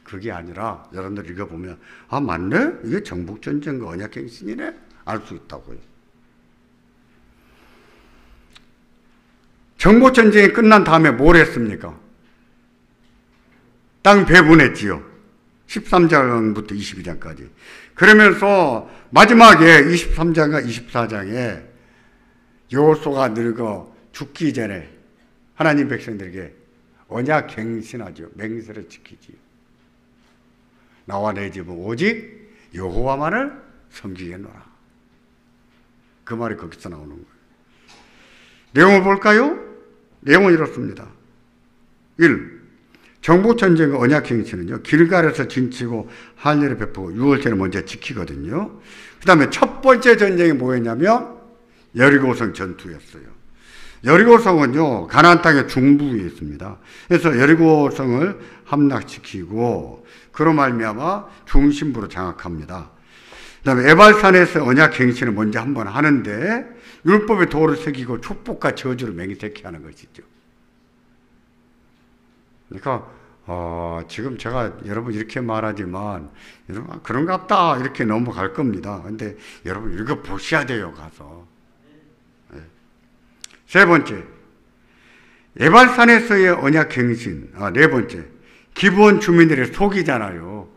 그게 아니라 여러분들 읽어보면 맞네? 이게 정복전쟁과 언약갱신이네? 알 수 있다고요. 정복전쟁이 끝난 다음에 뭘 했습니까? 땅 배분했지요. 13장부터 22장까지. 그러면서 마지막에 23장과 24장에 여호수아가 늙어 죽기 전에 하나님 백성들에게 언약 갱신하죠. 맹세를 지키지요. 나와 내 집은 오직 여호와만을 섬기겠노라. 그 말이 거기서 나오는 거예요. 내용을 볼까요? 내용은 이렇습니다. 1. 정복전쟁과 언약행신은요, 길갈에서 진치고 할례를 베푸고 유월절을 먼저 지키거든요. 그 다음에 첫 번째 전쟁이 뭐였냐면 여리고성 전투였어요. 여리고성은요, 가나안 땅의 중부에 있습니다. 그래서 여리고성을 함락시키고 그로 말미암아 중심부로 장악합니다. 그 다음에 에발산에서 언약행신을 먼저 한번 하는데 율법의 도를 새기고 축복과 저주를 맹세케 하는 것이죠. 그러니까 지금 제가 여러분 이렇게 말하지만 여러분 그런갑다 이렇게 넘어갈 겁니다. 근데 여러분 읽어보셔야 돼요. 가서. 네. 세 번째, 에발산에서의 언약갱신. 네 번째, 기브온 주민들이 속이잖아요.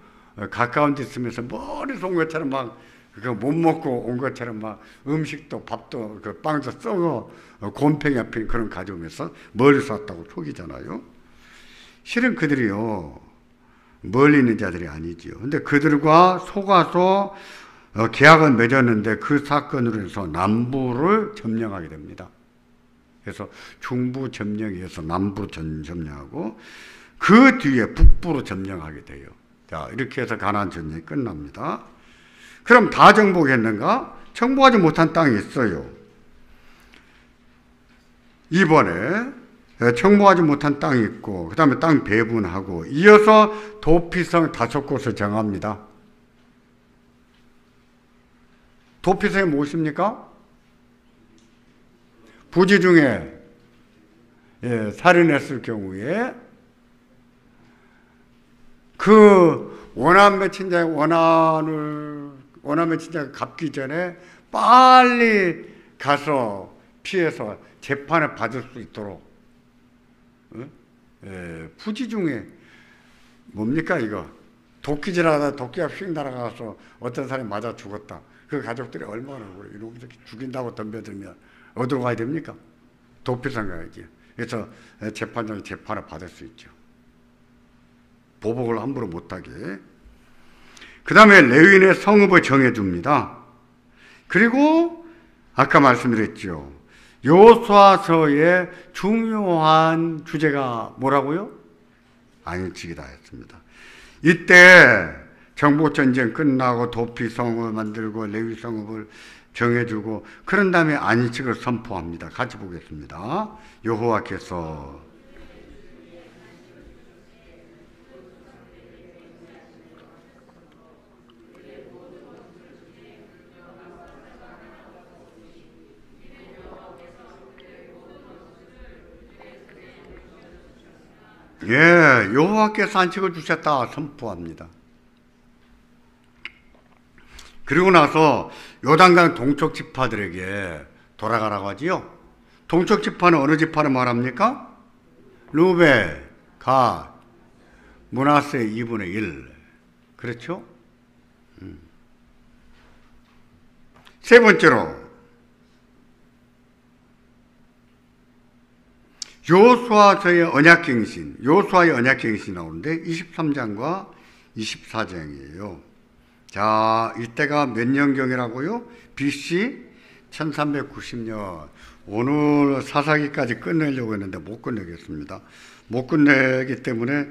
가까운 데 있으면서 머리서 온 것처럼 막 그거 못 먹고 온 것처럼 막 음식도 밥도 그 빵도 썩어 곰팡이 앞에 그런 가져오면서 멀리서 왔다고 속이잖아요. 실은 그들이요 멀리 있는 자들이 아니지요. 근데 그들과 속아서 계약을 맺었는데 그 사건으로 해서 남부를 점령하게 됩니다. 그래서 중부 점령에 의해서 남부로 점령하고 그 뒤에 북부로 점령하게 돼요. 자, 이렇게 해서 가나안 전쟁이 끝납니다. 그럼 다 정복했는가? 정복하지 못한 땅이 있어요. 이번에 정복하지 못한 땅이 있고 그 다음에 땅 배분하고 이어서 도피성 5곳을 정합니다. 도피성이 무엇입니까? 부지 중에 살인했을 경우에 그 원한 매친자의 원한 매친자가 갚기 전에 빨리 가서 피해서 재판을 받을 수 있도록 부지 중에 뭡니까 이거 도끼질하다 도끼가 휙 날아가서 어떤 사람이 맞아 죽었다. 그 가족들이 얼마나 그래 이놈 새끼 죽인다고 덤벼들면 어디로 가야 됩니까? 도피성 가야지. 그래서 재판장이 재판을 받을 수 있죠. 보복을 함부로 못하게. 그 다음에 레위인의 성읍을 정해줍니다. 그리고 아까 말씀드렸죠. 여호수아서의 중요한 주제가 뭐라고요? 안식이다 했습니다. 이때 정복전쟁 끝나고 도피성을 만들고 레위성읍을 정해주고 그런 다음에 안식을 선포합니다. 같이 보겠습니다. 여호와께서 여호와께서 안식을 주셨다 선포합니다. 그리고 나서 요단강 동쪽 지파들에게 돌아가라고 하지요. 동쪽 지파는 어느 지파를 말합니까? 루벤, 갓, 므낫세 2분의 1. 그렇죠? 세 번째로 여호수아서의 언약갱신, 여호수아의 언약갱신이 나오는데 23장과 24장이에요. 자, 이때가 몇 년경이라고요? BC 1390년. 오늘 사사기까지 끝내려고 했는데 못 끝내겠습니다. 못 끝내기 때문에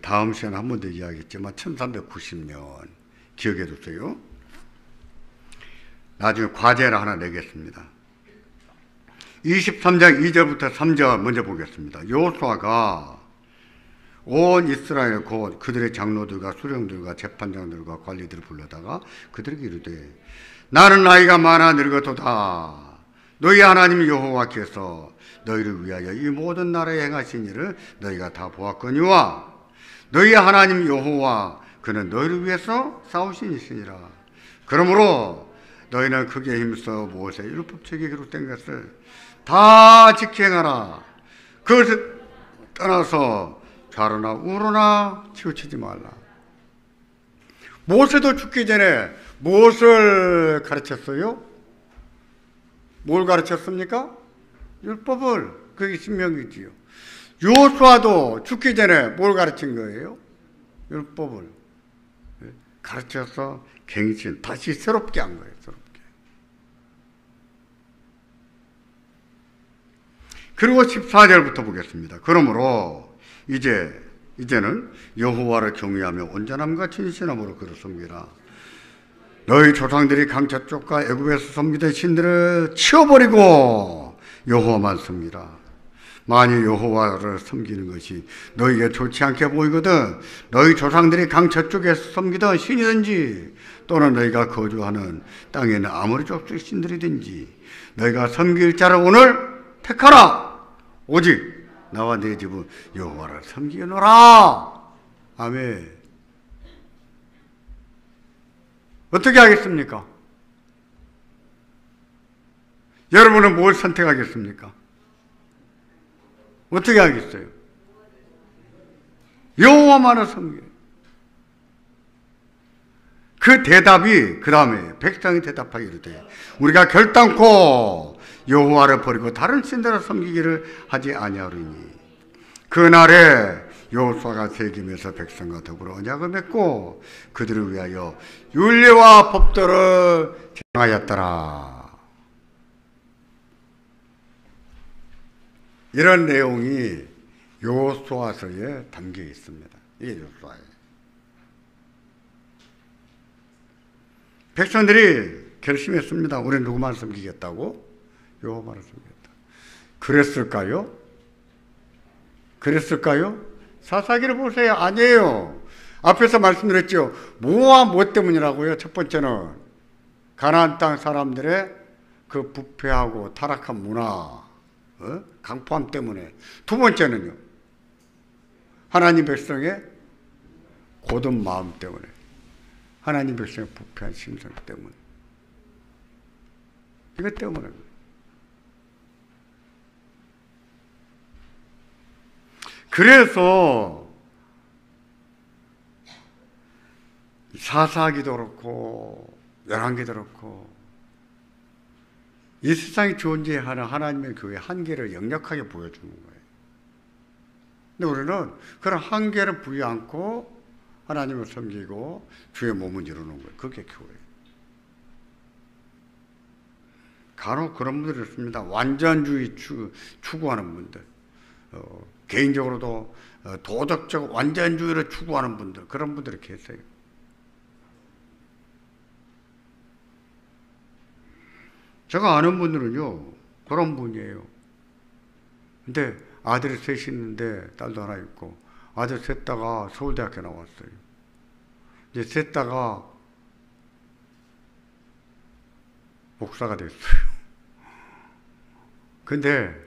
다음 시간에 한 번 더 이야기했지만 1390년 기억해 두세요. 나중에 과제를 하나 내겠습니다. 23장 2절부터 3절 먼저 보겠습니다. 여호수아가 온 이스라엘 곧 그들의 장로들과 수령들과 재판장들과 관리들을 불러다가 그들에게 이르되 나는 나이가 많아 늙었도다. 너희 하나님 여호와께서 너희를 위하여 이 모든 나라에 행하신 일을 너희가 다 보았거니와 너희 하나님 여호와 그는 너희를 위해서 싸우신 이시니라. 그러므로 너희는 크게 힘써 모세의 율법책에 기록된 것을 다 지켜행하라. 그것을 떠나서 좌로나 우로나 치우치지 말라. 모세도 죽기 전에 무엇을 가르쳤어요? 뭘 가르쳤습니까? 율법을. 그게 신명기지요. 여호수아도 죽기 전에 뭘 가르친 거예요? 율법을 가르쳐서 갱신, 다시 새롭게 한 거예요. 새롭게. 그리고 14절부터 보겠습니다. 그러므로 이제는 여호와를 경외하며 온전함과 진실함으로 그를 섬기라. 너희 조상들이 강차 쪽과 애굽에서 섬기던 신들을 치워버리고 여호와만 섬기라. 만일 여호와를 섬기는 것이 너희에게 좋지 않게 보이거든 너희 조상들이 강차 쪽에서 섬기던 신이든지 또는 너희가 거주하는 땅에 있는 아무리 족속 신들이든지 너희가 섬길 자를 오늘 택하라. 오직 나와 내 집은 여호와를 섬기노라. 아멘. 어떻게 하겠습니까? 여러분은 뭘 선택하겠습니까? 어떻게 하겠어요? 여호와만을 섬겨요. 그 대답이 그 다음에 백성이 대답하기로 돼. 우리가 결단코 여호와를 버리고 다른 신들을 섬기기를 하지 아니하리니 그날에 여호수아가 세겜에서 백성과 더불어 언약을 맺고 그들을 위하여 율례와 법도를 정하였더라. 이런 내용이 여호수아서에 담겨 있습니다. 이게 여호수아예요. 백성들이 결심했습니다. 우리는 누구만 섬기겠다고? 여호와를 섬기겠다. 그랬을까요? 그랬을까요? 사사기를 보세요. 아니에요. 앞에서 말씀드렸죠. 뭐와 뭐 때문이라고요? 첫 번째는 가나안 땅 사람들의 그 부패하고 타락한 문화, 강포함 때문에. 두 번째는요. 하나님 백성의 고든 마음 때문에. 하나님 백성의 부패한 심성 때문에. 이것 때문에. 그래서 사사기도 그렇고 열왕기도 그렇고 이 세상에 존재하는 하나님의 교회의 한계를 역력하게 보여주는 거예요. 근데 우리는 그런 한계를 부여 않고 하나님을 섬기고 주의 몸을 이루는 거예요. 그게 교회예요. 간혹 그런 분들이 있습니다. 완전주의 추구하는 분들. 개인적으로도 도덕적 완전주의를 추구하는 분들, 그런 분들이 계세요. 제가 아는 분들은요, 그런 분이에요. 근데 아들이 셋이 있는데 딸도 하나 있고, 아들 셋 다가 서울대학교 나왔어요. 이제 셋 다가 목사가 됐어요. 근데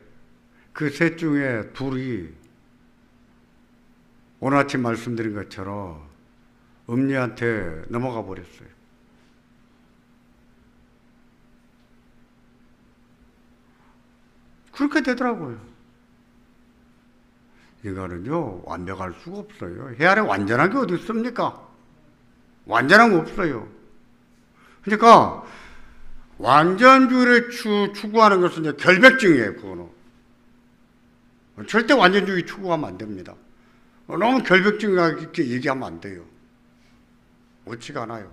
그 셋 중에 둘이 오늘 아침 말씀드린 것처럼 음리한테 넘어가 버렸어요. 그렇게 되더라고요. 이거는요, 완벽할 수가 없어요. 해 아래 완전한 게 어디 있습니까? 완전한 거 없어요. 그러니까, 완전주의를 추구하는 것은 이제 결백증이에요, 그거는. 절대 완전주의 추구하면 안 됩니다. 너무 결백증하게 얘기하면 안 돼요. 옳지가 않아요.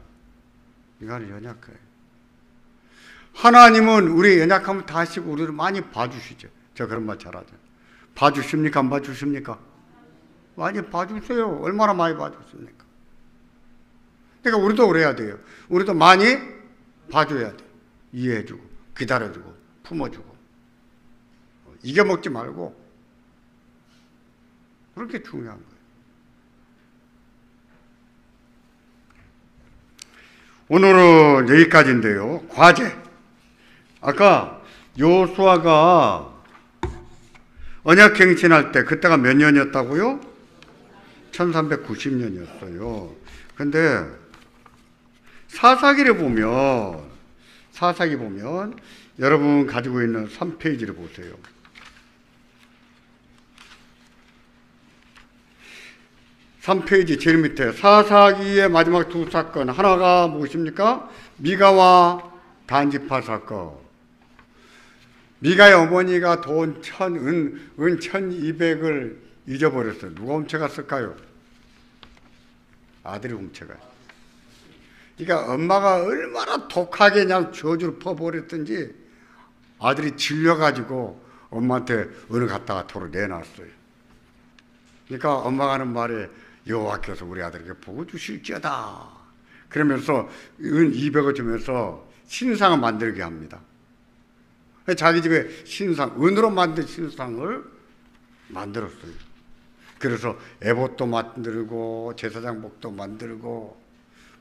인간은 연약해요. 하나님은 우리의 연약함을 다 아시고 우리를 많이 봐주시죠. 제가 그런 말 잘하죠. 봐주십니까? 안 봐주십니까? 많이 봐주세요. 얼마나 많이 봐주십니까? 그러니까 우리도 그래야 돼요. 우리도 많이 봐줘야 돼요. 이해해주고, 기다려주고, 품어주고. 이겨먹지 말고. 그렇게 중요한 거예요. 오늘은 여기까지인데요. 과제. 아까 요수아가 언약갱신할 때 그때가 몇 년이었다고요? 1390년이었어요. 근데 사사기 보면 여러분 가지고 있는 3페이지를 보세요. 3페이지 제일 밑에 사사기의 마지막 두 사건, 하나가 무엇입니까? 미가와 단지파 사건. 미가의 어머니가 돈 은 1200을 잊어버렸어요. 누가 훔쳐갔을까요? 아들이 훔쳐가요. 그러니까 엄마가 얼마나 독하게 그냥 저주를 퍼버렸든지 아들이 질려가지고 엄마한테 은을 갖다가 도로 내놨어요. 그러니까 엄마가 하는 말에 여호와께서 우리 아들에게 복을 주실지어다. 그러면서 은 200을 주면서 신상을 만들게 합니다. 자기 집에 신상, 은으로 만든 신상을 만들었어요. 그래서 에봇도 만들고 제사장복도 만들고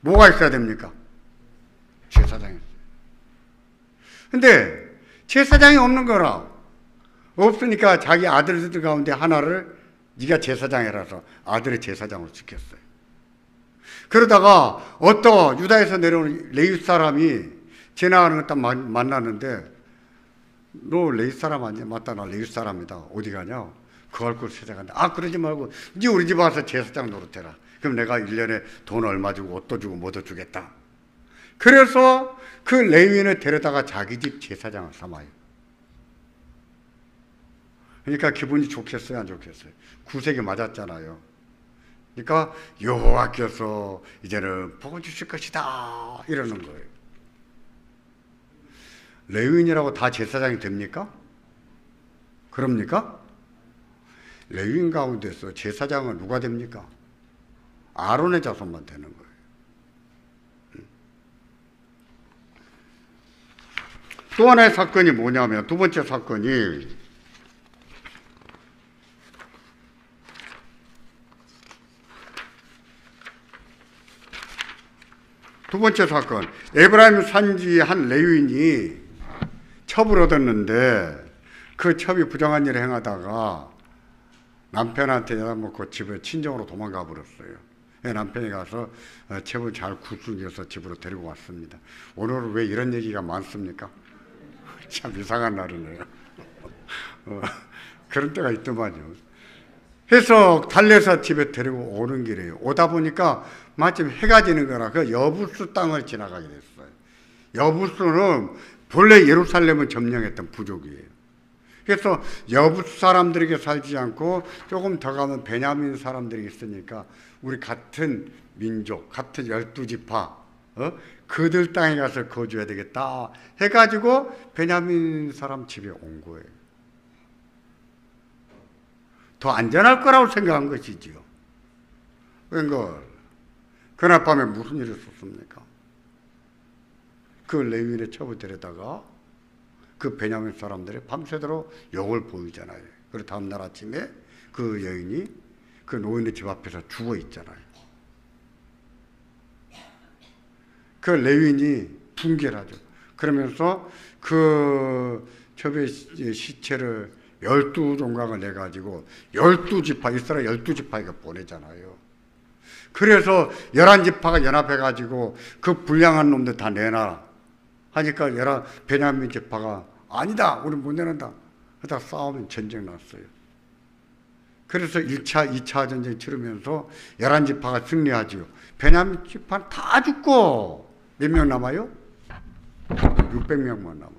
뭐가 있어야 됩니까? 제사장이. 근데 제사장이 없는 거라. 없으니까 자기 아들들 가운데 하나를 네가 제사장이라서 아들의 제사장으로 시켰어요. 그러다가 어떤 유다에서 내려온 레위 사람이 지나가는 거 딱 만났는데 너 레위 사람 아니야? 맞다, 나 레위 사람이다. 어디 가냐? 그 얼굴 세자간다. 아, 그러지 말고 네 우리 집 와서 제사장 노릇해라. 그럼 내가 1년에 돈 얼마 주고 옷도 주고 뭐도 주겠다. 그래서 그 레위인을 데려다가 자기 집 제사장을 삼아요. 그러니까 기분이 좋겠어요, 안 좋겠어요? 구색이 맞았잖아요. 그러니까 여호와께서 이제는 복을 주실 것이다 이러는 거예요. 레위인이라고 다 제사장이 됩니까? 그럽니까? 레위인 가운데서 제사장은 누가 됩니까? 아론의 자손만 되는 거예요. 또 하나의 사건이 뭐냐면, 두 번째 사건이 에브라임 산지 한 레위인이 첩을 얻었는데 그 첩이 부정한 일을 행하다가 남편한테 여자먹고 집에 친정으로 도망가 버렸어요. 남편이 가서 첩을 잘 구슬려서 집으로 데리고 왔습니다. 오늘은 왜 이런 얘기가 많습니까? 참 이상한 날이네요. 그런 때가 있더만요. 해서 달래서 집에 데리고 오는 길이에요. 오다 보니까 마침 해가 지는 거라 그 여부스 땅을 지나가게 됐어요. 여부스는 본래 예루살렘을 점령했던 부족이에요. 그래서 여부스 사람들에게 살지 않고 조금 더 가면 베냐민 사람들이 있으니까 우리 같은 민족, 같은 12지파, 그들 땅에 가서 거주해야 되겠다 해가지고 베냐민 사람 집에 온 거예요. 더 안전할 거라고 생각한 것이지요. 그러니까 그날 밤에 무슨 일이 있었습니까? 그 레위인의 첩을 데려다가 그 베냐민 사람들이 밤새도록 욕을 보이잖아요. 그리고 다음날 아침에 그 여인이 그 노인의 집 앞에서 죽어 있잖아요. 그 레위인이 분개를 하죠. 그러면서 그 첩의 시체를 12종각을 내가지고 12지파, 이스라엘 12지파에게 보내잖아요. 그래서 11지파가 연합해가지고 그 불량한 놈들 다 내놔라 하니까 베냐민 지파가 아니다, 우리 못 내는다 하다 싸우면 전쟁 났어요. 그래서 1차, 2차 전쟁 치르면서 11지파가 승리하지요. 베냐민 지파는 다 죽고 몇 명 남아요? 600명만 남아.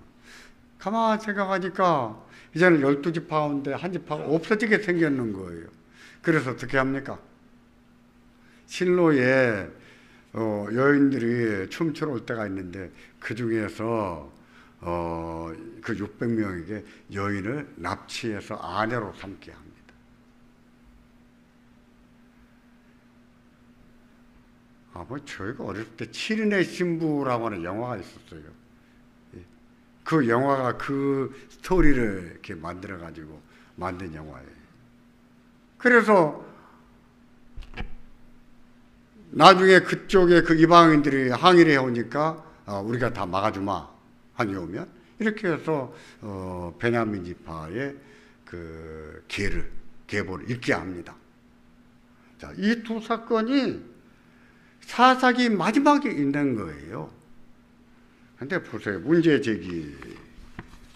가만히 생각하니까 이제는 12지파 가운데 한 지파가 없어지게 생겼는 거예요. 그래서 어떻게 합니까? 신로에 여인들이 춤추러 올 때가 있는데 그 중에서 그 600명에게 여인을 납치해서 아내로 삼게 합니다. 저희가 어렸을 때 7인의 신부라고 하는 영화가 있었어요. 그 영화가 그 스토리를 이렇게 만들어가지고 만든 영화예요. 그래서 나중에 그쪽에 그 이방인들이 항의를 해오니까 우리가 다 막아주마 한이 오면 이렇게 해서 베냐민 지파의 그 계보를 읽게 합니다. 자, 이 두 사건이 사사기 마지막에 있는 거예요. 근데 보세요. 문제 제기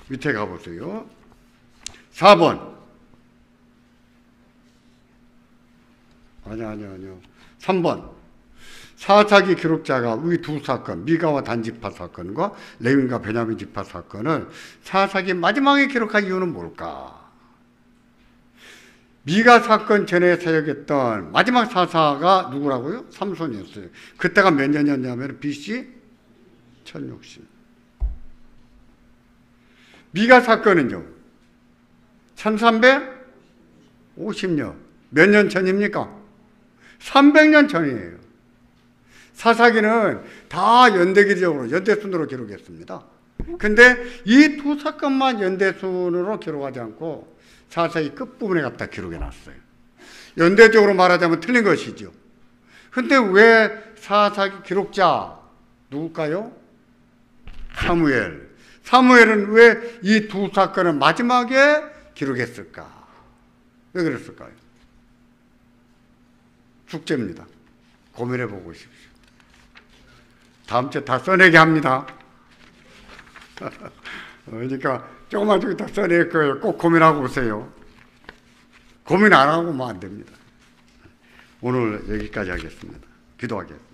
밑에 가보세요. 4번. 아니요. 3번. 사사기 기록자가 이 두 사건, 미가와 단지파 사건과 레윈과 베냐민 지파 사건을 사사기 마지막에 기록한 이유는 뭘까? 미가 사건 전에 사역했던 마지막 사사가 누구라고요? 삼손이었어요. 그때가 몇 년이었냐면 BC 1060. 미가 사건은요? 1350년. 몇 년 전입니까? 300년 전이에요. 사사기는 다 연대기적으로, 연대순으로 기록했습니다. 근데 이 두 사건만 연대순으로 기록하지 않고 사사기 끝부분에 갖다 기록해놨어요. 연대적으로 말하자면 틀린 것이죠. 근데 왜 사사기 기록자 누굴까요? 사무엘. 사무엘은 왜 이 두 사건을 마지막에 기록했을까? 왜 그랬을까요? 숙제입니다. 고민해 보고 싶습니다. 다음 주에 다 써내게 합니다. 그러니까 조금만 다 써낼 거예요. 꼭 고민하고 오세요. 고민 안 하고 뭐 안 됩니다. 오늘 여기까지 하겠습니다. 기도하겠습니다.